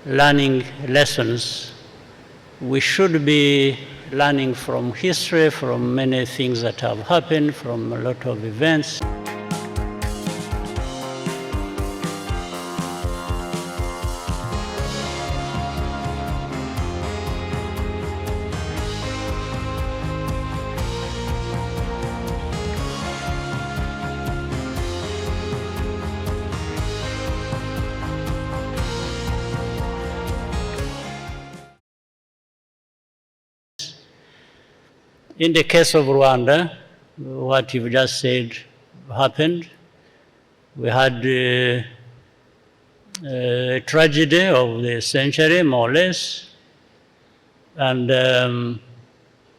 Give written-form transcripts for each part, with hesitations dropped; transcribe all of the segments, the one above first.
learning lessons, we should be learning from history, from many things that have happened, from a lot of events. In the case of Rwanda, what you've just said happened. We had a tragedy of the century, more or less, and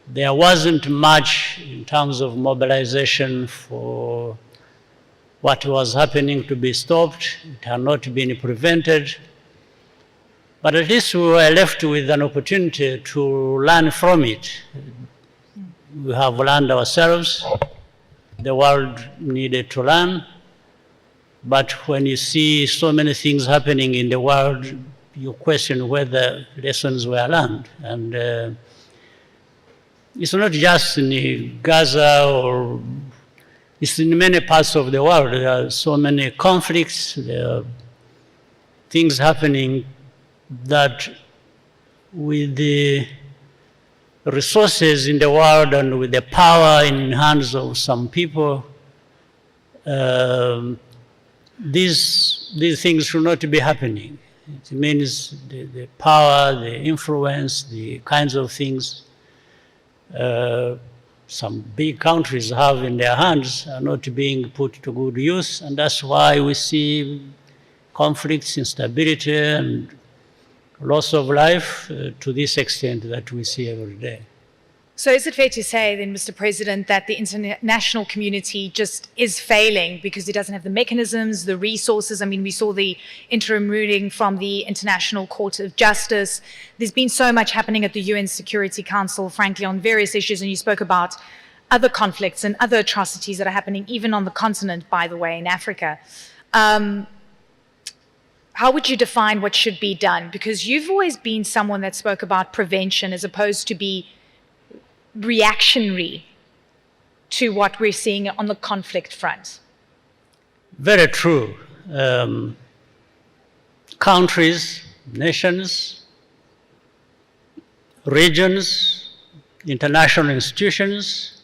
there wasn't much in terms of mobilization for what was happening to be stopped. It had not been prevented. But at least we were left with an opportunity to learn from it. We have learned ourselves. The world needed to learn. But when you see so many things happening in the world, you question whether lessons were learned. And it's not just in Gaza, or it's in many parts of the world. There are so many conflicts, there are things happening that with the resources in the world and with the power in hands of some people, these things should not be happening. It means the power, the influence, the kinds of things some big countries have in their hands are not being put to good use, and that's why we see conflicts, instability, and loss of life to this extent that we see every day. So is it fair to say then, Mr. President, that the international community just is failing because it doesn't have the mechanisms, the resources? I mean, we saw the interim ruling from the International Court of Justice. There's been so much happening at the UN Security Council, frankly, on various issues, and you spoke about other conflicts and other atrocities that are happening even on the continent, by the way, in Africa. How would you define what should be done? Because you've always been someone that spoke about prevention as opposed to be reactionary to what we're seeing on the conflict front. Very true. Countries, nations, regions, international institutions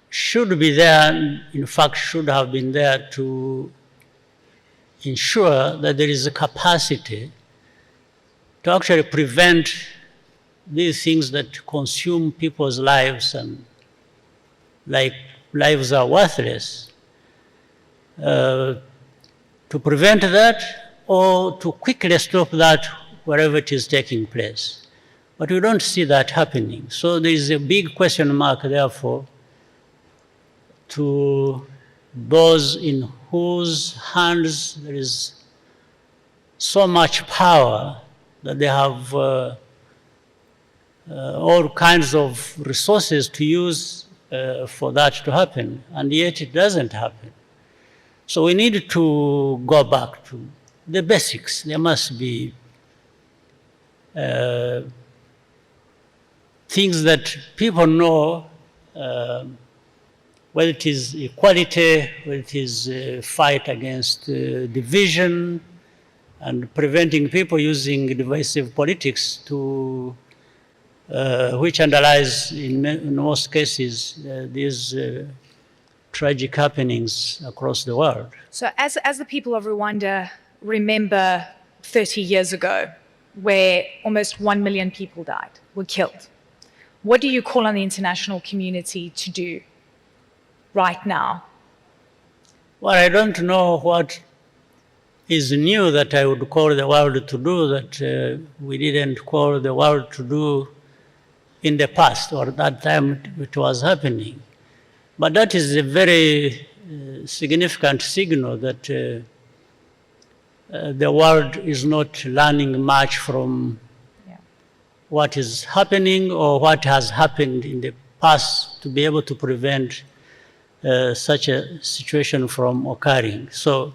should be there, in fact should have been there to ensure that there is a capacity to actually prevent these things that consume people's lives, and like lives are worthless, to prevent that or to quickly stop that wherever it is taking place. But we don't see that happening. So there is a big question mark, therefore, to those in whose hands there is so much power that they have all kinds of resources to use for that to happen, and yet it doesn't happen. So we need to go back to the basics. There must be things that people know, whether it is equality, whether it is a fight against division, and preventing people using divisive politics to which underlies in most cases these tragic happenings across the world. So as the people of Rwanda remember 30 years ago, where almost 1 million people died, were killed, what do you call on the international community to do right now? Well, I don't know what is new that I would call the world to do that we didn't call the world to do in the past, or that time it was happening. But that is a very significant signal that the world is not learning much from what is happening or what has happened in the past to be able to prevent such a situation from occurring. So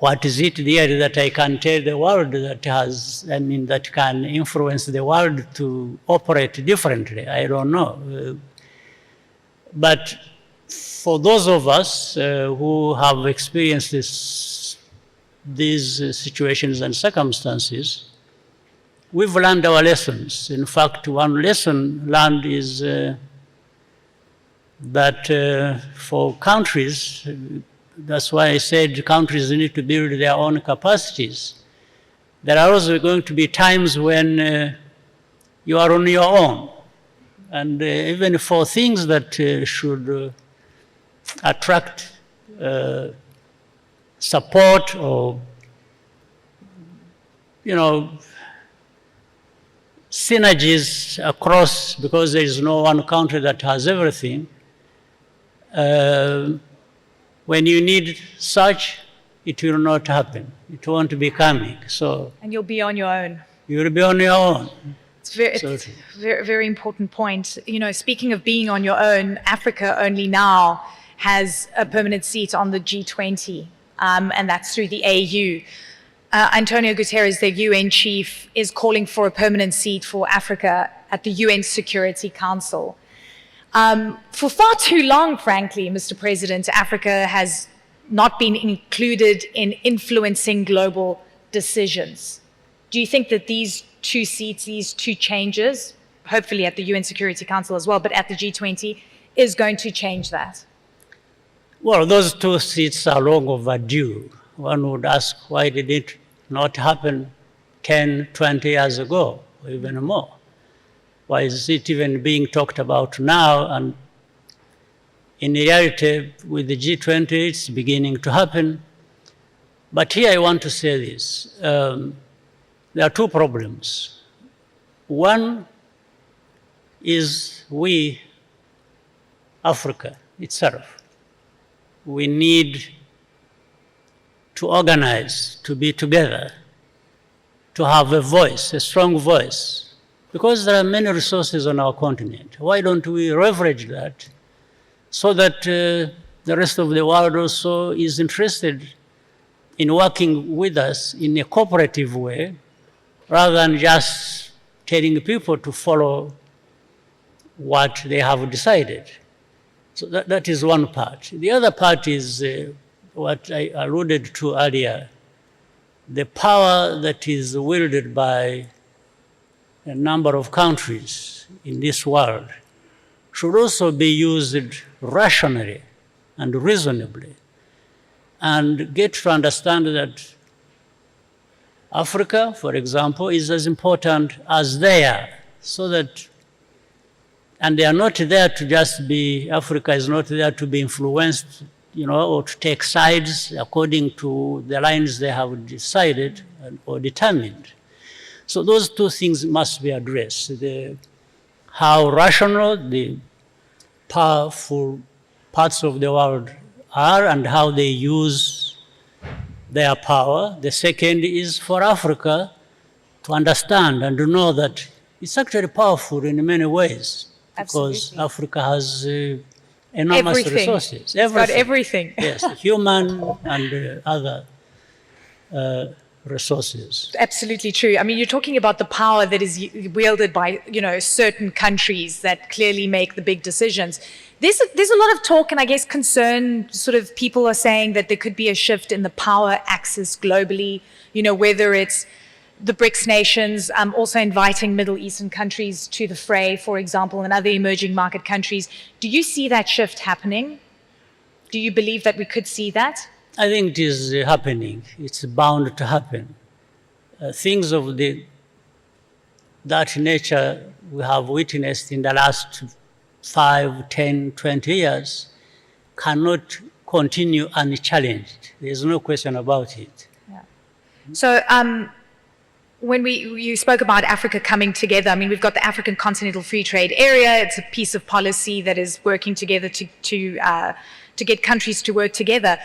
what is it there that I can tell the world that has, I mean, that can influence the world to operate differently? I don't know. But for those of us who have experienced these situations and circumstances, we've learned our lessons. In fact, one lesson learned is that for countries, that's why I said countries need to build their own capacities. There are also going to be times when you are on your own. And even for things that should attract support or, you know, synergies across, because there is no one country that has everything. When you need such, it will not happen. It won't be coming. So. And you'll be on your own. You'll be on your own. It's a very, very important point. You know, speaking of being on your own, Africa only now has a permanent seat on the G20, and that's through the AU. Antonio Guterres, the UN chief, is calling for a permanent seat for Africa at the UN Security Council. For far too long, frankly, Mr. President, Africa has not been included in influencing global decisions. Do you think that these two seats, these two changes, hopefully at the UN Security Council as well, but at the G20, is going to change that? Well, those two seats are long overdue. One would ask, why did it not happen 10, 20 years ago, or even more? Why is it even being talked about now? And in reality, with the G20, it's beginning to happen. But here I want to say this. There are two problems. One is we, Africa itself, we need to organize, to be together, to have a voice, a strong voice, because there are many resources on our continent. Why don't we leverage that so that the rest of the world also is interested in working with us in a cooperative way, rather than just telling people to follow what they have decided. So that is one part. The other part is what I alluded to earlier, the power that is wielded by a number of countries in this world should also be used rationally and reasonably, and get to understand that Africa, for example, is as important as they are, so that, and they are not there to just be, Africa is not there to be influenced, you know, or to take sides according to the lines they have decided or determined. So those two things must be addressed. How rational the powerful parts of the world are and how they use their power. The second is for Africa to understand and to know that it's actually powerful in many ways. Absolutely. Because Africa has enormous resources. It's got everything. Yes, human and other resources. Absolutely true. I mean, you're talking about the power that is wielded by, you know, certain countries that clearly make the big decisions. There's a lot of talk and I guess concern, sort of people are saying that there could be a shift in the power axis globally, you know, whether it's the BRICS nations, also inviting Middle Eastern countries to the fray, for example, and other emerging market countries. Do you see that shift happening? Do you believe that we could see that? I think it is happening. It's bound to happen. Things of that nature we have witnessed in the last 5, 10, 20 years cannot continue unchallenged. There's no question about it. Yeah. So when you spoke about Africa coming together, I mean, we've got the African Continental Free Trade Area. It's a piece of policy that is working together to get countries to work together.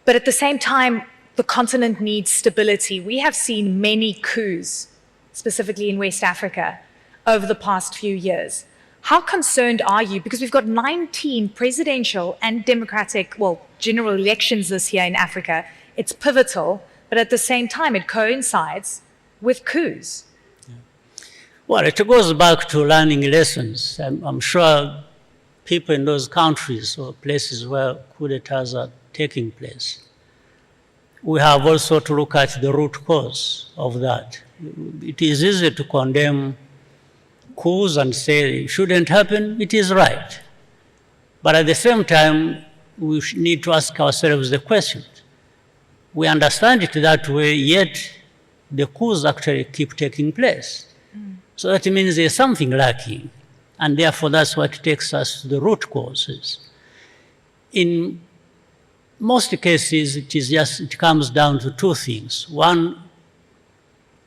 But at the same time, the continent needs stability. We have seen many coups, specifically in West Africa, over the past few years. How concerned are you? Because we've got 19 presidential and democratic, well, general elections this year in Africa. it's pivotal, but at the same time, it coincides with coups. Well, it goes back to learning lessons. I'm sure people in those countries or places where coup d'etats are taking place, we have also to look at the root cause of that. It is easy to condemn coups and say it shouldn't happen. It is right. But at the same time, we need to ask ourselves the question. We understand it that way, yet the coups actually keep taking place. So that means there's something lacking. And therefore, that's what takes us to the root causes. In most cases, it comes down to two things. One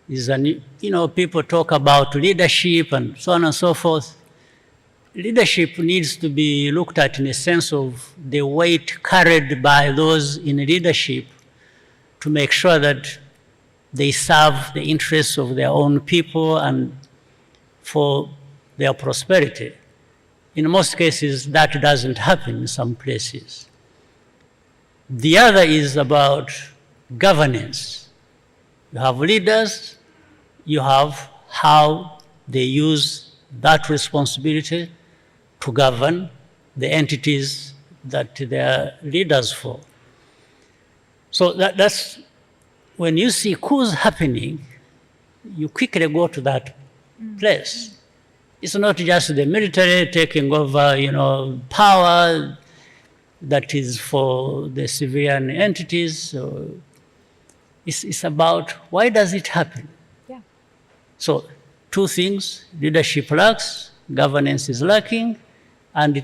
is, people talk about leadership and so on and so forth. Leadership needs to be looked at in a sense of the weight carried by those in leadership to make sure that they serve the interests of their own people and for their prosperity. In most cases, that doesn't happen in some places. The other is about governance. You have leaders, you have how they use that responsibility to govern the entities that they are leaders for. So that's when you see coups happening, you quickly go to that place. It's not just the military taking over, power that is for the civilian entities. So it's about why does it happen? Yeah. So two things: leadership lacks, governance is lacking, and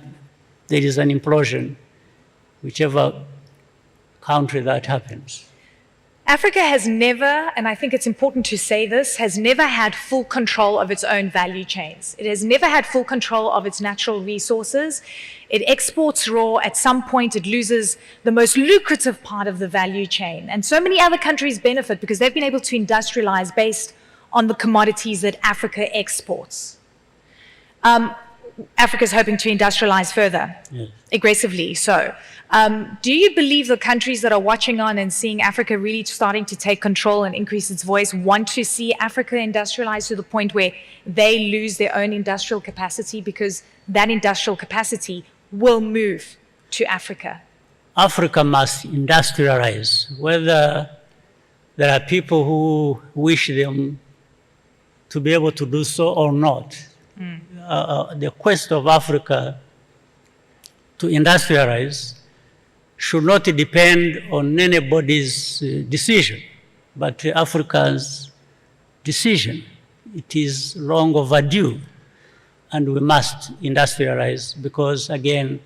there is an implosion, whichever country that happens. Africa has never, and I think it's important to say this, has never had full control of its own value chains. It has never had full control of its natural resources. It exports raw. At some point, it loses the most lucrative part of the value chain. And so many other countries benefit because they've been able to industrialize based on the commodities that Africa exports. Africa's hoping to industrialize further, yes, aggressively so. Do you believe the countries that are watching on and seeing Africa really starting to take control and increase its voice want to see Africa industrialize to the point where they lose their own industrial capacity, because that industrial capacity will move to Africa? Africa must industrialize, whether there are people who wish them to be able to do so or not. The quest of Africa to industrialize should not depend on anybody's decision, but Africa's decision. It is long overdue, and we must industrialize because, again,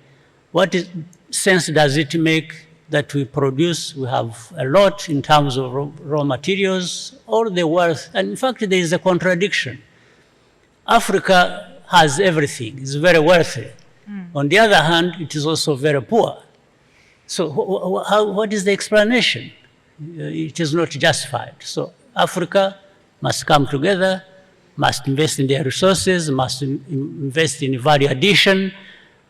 what sense does it make that we produce? We have a lot in terms of raw materials, all the wealth, and in fact, there is a contradiction. Africa has everything, it's very wealthy. On the other hand, it is also very poor. So what is the explanation? It is not justified. So Africa must come together, must invest in their resources, must invest in value addition,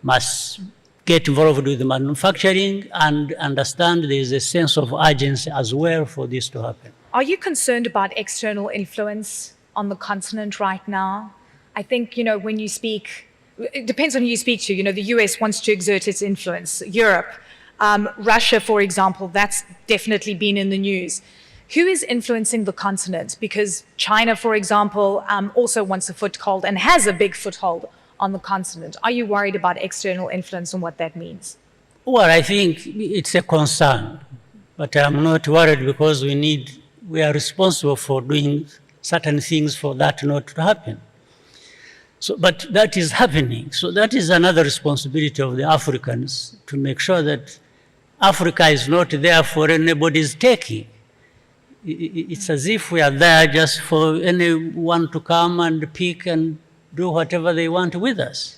must get involved with manufacturing, and understand there is a sense of urgency as well for this to happen. Are you concerned about external influence on the continent right now? I think, when you speak, it depends on who you speak to. The US wants to exert its influence. Europe, Russia, for example, that's definitely been in the news. Who is influencing the continent? Because China, for example, also wants a foothold and has a big foothold on the continent. Are you worried about external influence and what that means? Well, I think it's a concern, but I'm not worried because we are responsible for doing certain things for that not to happen. So, but that is happening. So that is another responsibility of the Africans to make sure that Africa is not there for anybody's taking. It's as if we are there just for anyone to come and pick and do whatever they want with us.